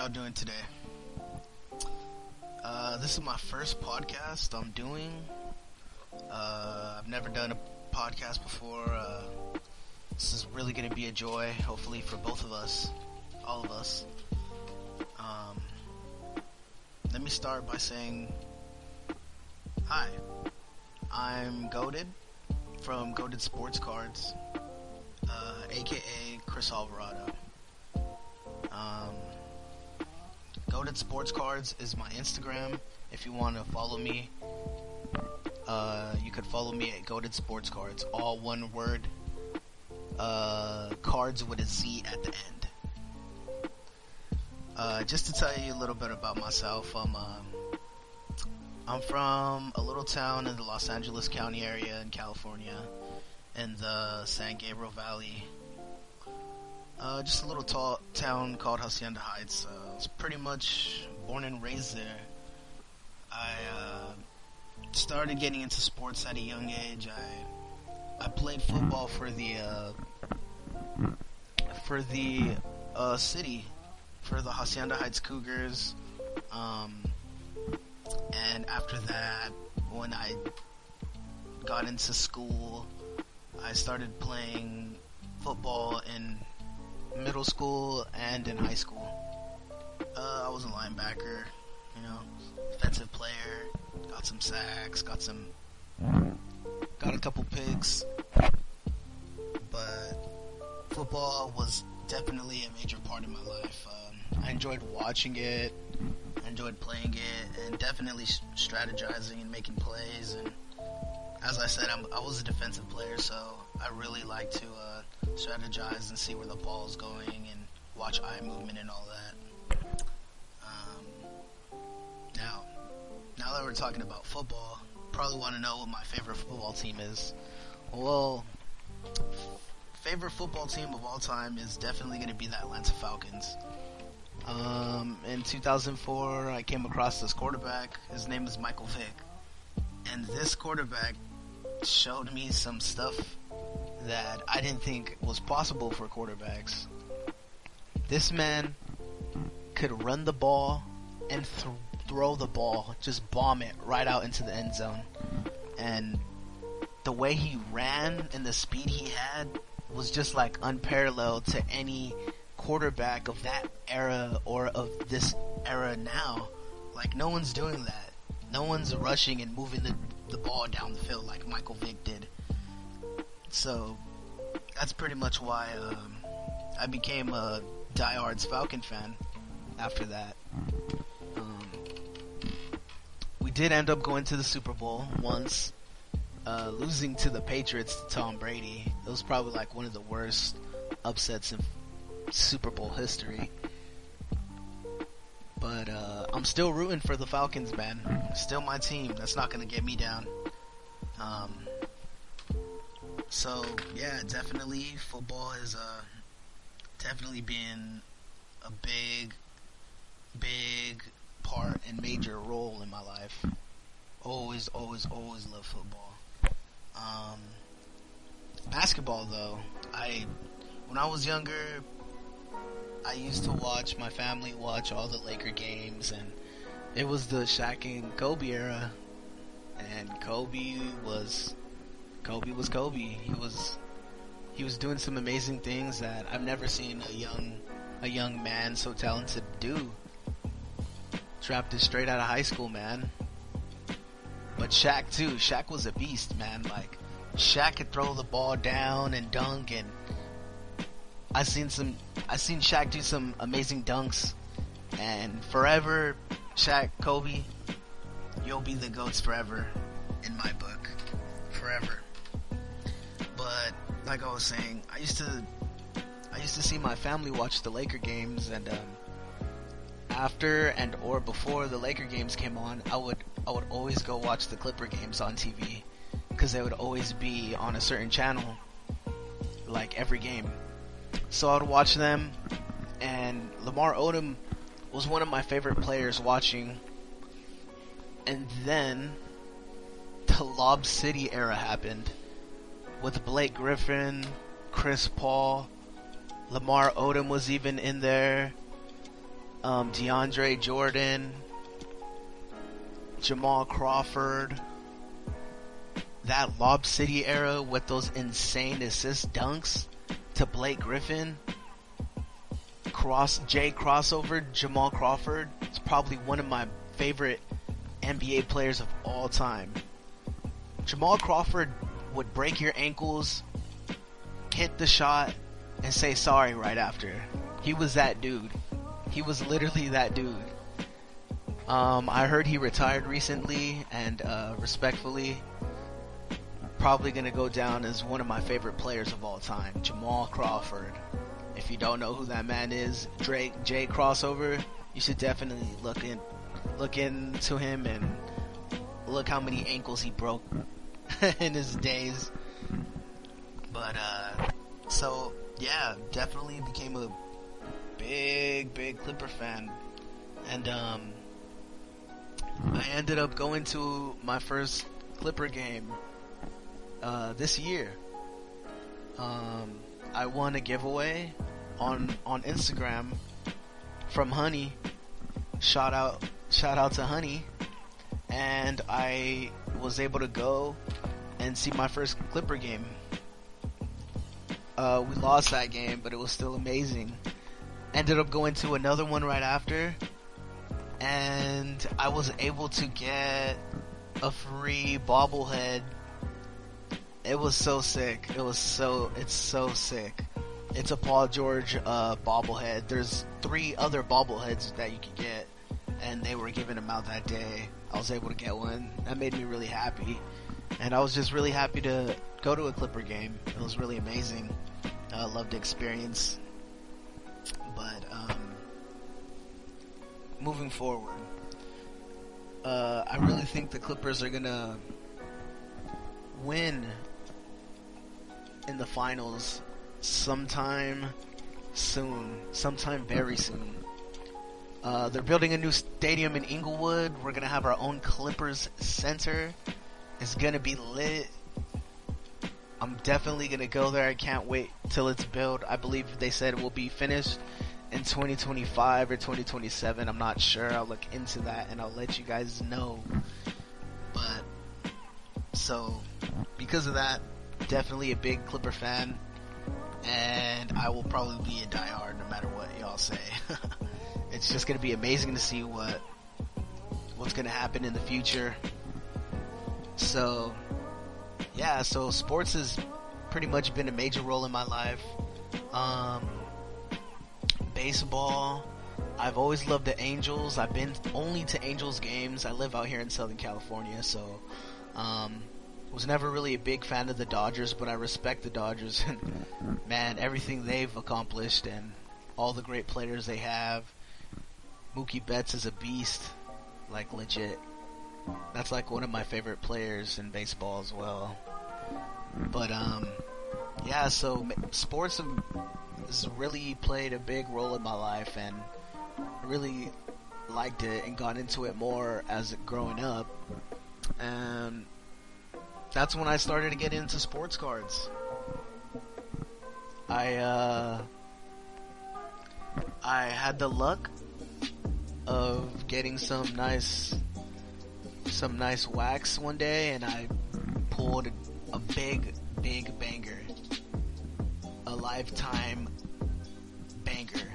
y'all doing today? This is my first podcast I'm doing. I've never done a podcast before. This is really going to be a joy, hopefully for both of us, all of us. Let me start by saying, hi, I'm Goated from GoatedSportsCardz, aka Chris Alvarado. GoatedSportsCardz is my Instagram. If you want to follow me, you could follow me at GoatedSportsCardz, all one word, cards with a Z at the end. Just to tell you a little bit about myself, I'm from a little town in the Los Angeles County area in California, in the San Gabriel Valley. Just a little town called Hacienda Heights. I was pretty much born and raised there. I started getting into sports at a young age. I played football for the city, for the Hacienda Heights Cougars. And after that, when I got into school, I started playing football in middle school and in high school. I was a linebacker, defensive player, got some sacks, got a couple picks, but football was definitely a major part of my life. I enjoyed watching it, I enjoyed playing it, and definitely strategizing and making plays. And as I said, I was a defensive player, so I really like to strategize and see where the ball is going and watch eye movement and all that. Now that we're talking about football, probably want to know what my favorite football team is. Well, favorite football team of all time is definitely going to be the Atlanta Falcons. In 2004, I came across this quarterback. His name is Michael Vick. And this quarterback showed me some stuff that I didn't think was possible for quarterbacks. This man could run the ball and throw the ball, just bomb it right out into the end zone. And the way he ran and the speed he had was just like unparalleled to any quarterback of that era or of this era now. Like, no one's doing that. No one's rushing and moving the ball down the field like Michael Vick did. So that's pretty much why I became a diehard Falcon fan after that. We did end up going to the Super Bowl once, losing to the Patriots to Tom Brady. It was probably like one of the worst upsets in Super Bowl history. But I'm still rooting for the Falcons, man. Still my team. That's not going to get me down. So, yeah, definitely football has definitely been a big part and major role in my life. Always love football. Basketball, though, when I was younger, I used to watch my family watch all the Laker games, and it was the Shaq and Kobe era, and Kobe was Kobe. He was doing some amazing things that I've never seen a young man so talented do. Drafted straight out of high school, man. But Shaq too. Shaq was a beast, man. Like, Shaq could throw the ball down and dunk, and I seen Shaq do some amazing dunks. And forever, Shaq, Kobe, you'll be the GOATs forever in my book. Forever. But like I was saying, I used to see my family watch the Laker games, and after and or before the Laker games came on, I would always go watch the Clipper games on TV, because they would always be on a certain channel, like every game. So I would watch them, and Lamar Odom was one of my favorite players watching. And then the Lob City era happened with Blake Griffin, Chris Paul, Lamar Odom was even in there. DeAndre Jordan, Jamal Crawford, that Lob City era with those insane assist dunks to Blake Griffin, crossover, Jamal Crawford is probably one of my favorite NBA players of all time. Jamal Crawford would break your ankles, hit the shot, and say sorry right after. He was that dude. He was literally that dude. I heard he retired recently, and respectfully, probably gonna go down as one of my favorite players of all time, Jamal Crawford. If you don't know who that man is, Jay Crossover, you should definitely look into him and look how many ankles he broke in his days. But so yeah, definitely became a big Clipper fan, and I ended up going to my first Clipper game this year. I won a giveaway on Instagram from Honey. Shout out to Honey, and I was able to go and see my first Clipper game. We lost that game, but it was still amazing. Ended up going to another one right after, and I was able to get a free bobblehead. It was so sick. It's so sick. It's a Paul George bobblehead. There's 3 other bobbleheads that you could get, and they were giving them out that day. I was able to get one. That made me really happy, and I was just really happy to go to a Clipper game. It was really amazing. I loved the experience. But moving forward, I really think the Clippers are gonna win in the finals sometime very soon. They're building a new stadium in Inglewood. We're gonna have our own Clippers Center. It's gonna be lit. I'm definitely gonna go there. I can't wait till it's built. I believe they said it will be finished in 2025 or 2027. I'm not sure. I'll look into that and I'll let you guys know. But so because of that, definitely a big Clipper fan, and I will probably be a diehard no matter what y'all say. It's just gonna be amazing to see what's gonna happen in the future. So yeah, so sports has pretty much been a major role in my life. Baseball, I've always loved the Angels. I've been only to Angels games. I live out here in Southern California, so was never really a big fan of the Dodgers, but I respect the Dodgers. Man, everything they've accomplished and all the great players they have. Mookie Betts is a beast, like legit. That's like one of my favorite players in baseball as well. But yeah, so sports has really played a big role in my life, and I really liked it and got into it more as growing up. And that's when I started to get into sports cards. I had the luck of getting some nice wax one day, and I pulled a big banger, a lifetime banger.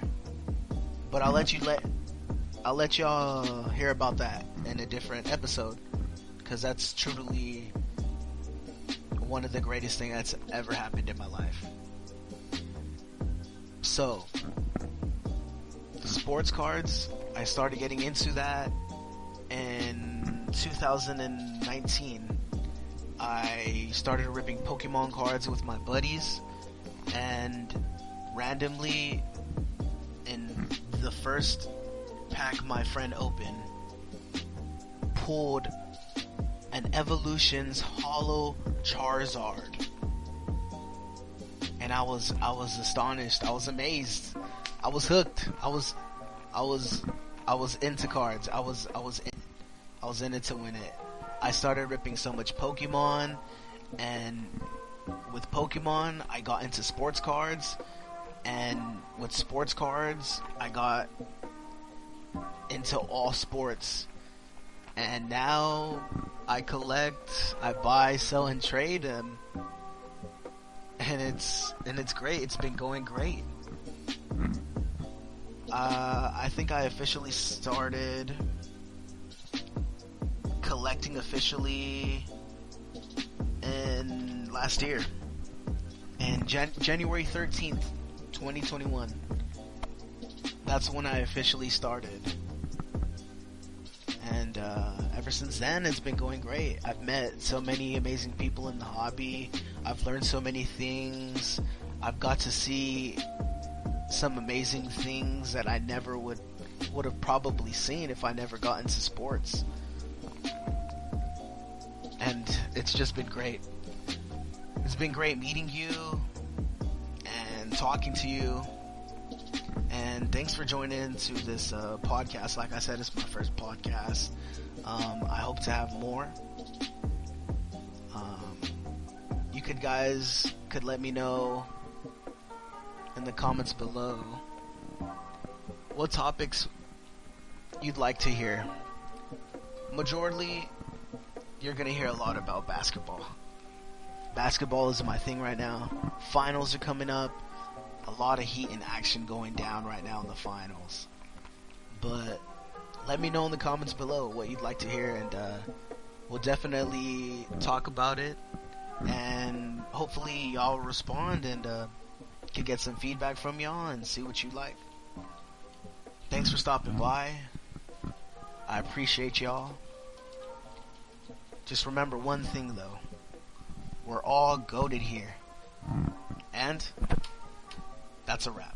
But I'll let y'all hear about that in a different episode, because that's truly one of the greatest things that's ever happened in my life. So, the sports cards, I started getting into that in 2019. I started ripping Pokemon cards with my buddies, and randomly in the first pack my friend opened, pulled an Evolutions Holo Charizard, and I was astonished. I was amazed. I was hooked. I was into cards. I was in it to win it. I started ripping so much Pokemon, and with Pokemon, I got into sports cards, and with sports cards, I got into all sports. And now I collect, I buy, sell, and trade them. And it's great. It's been going great. I think I officially started collecting officially in last year. And January 13th, 2021. That's when I officially started. And ever since then, it's been going great. I've met so many amazing people in the hobby. I've learned so many things. I've got to see some amazing things that I never would have probably seen if I never got into sports. And it's just been great. It's been great meeting you and talking to you. And thanks for joining into this podcast. Like I said, it's my first podcast. I hope to have more. You guys could let me know in the comments below what topics you'd like to hear. Majorly, you're gonna hear a lot about basketball. Basketball is my thing right now. Finals are coming up. A lot of heat and action going down right now in the finals. But let me know in the comments below what you'd like to hear, and we'll definitely talk about it. And hopefully y'all respond and can get some feedback from y'all and see what you like. Thanks for stopping by. I appreciate y'all. Just remember one thing though. We're all goated here. And that's a wrap.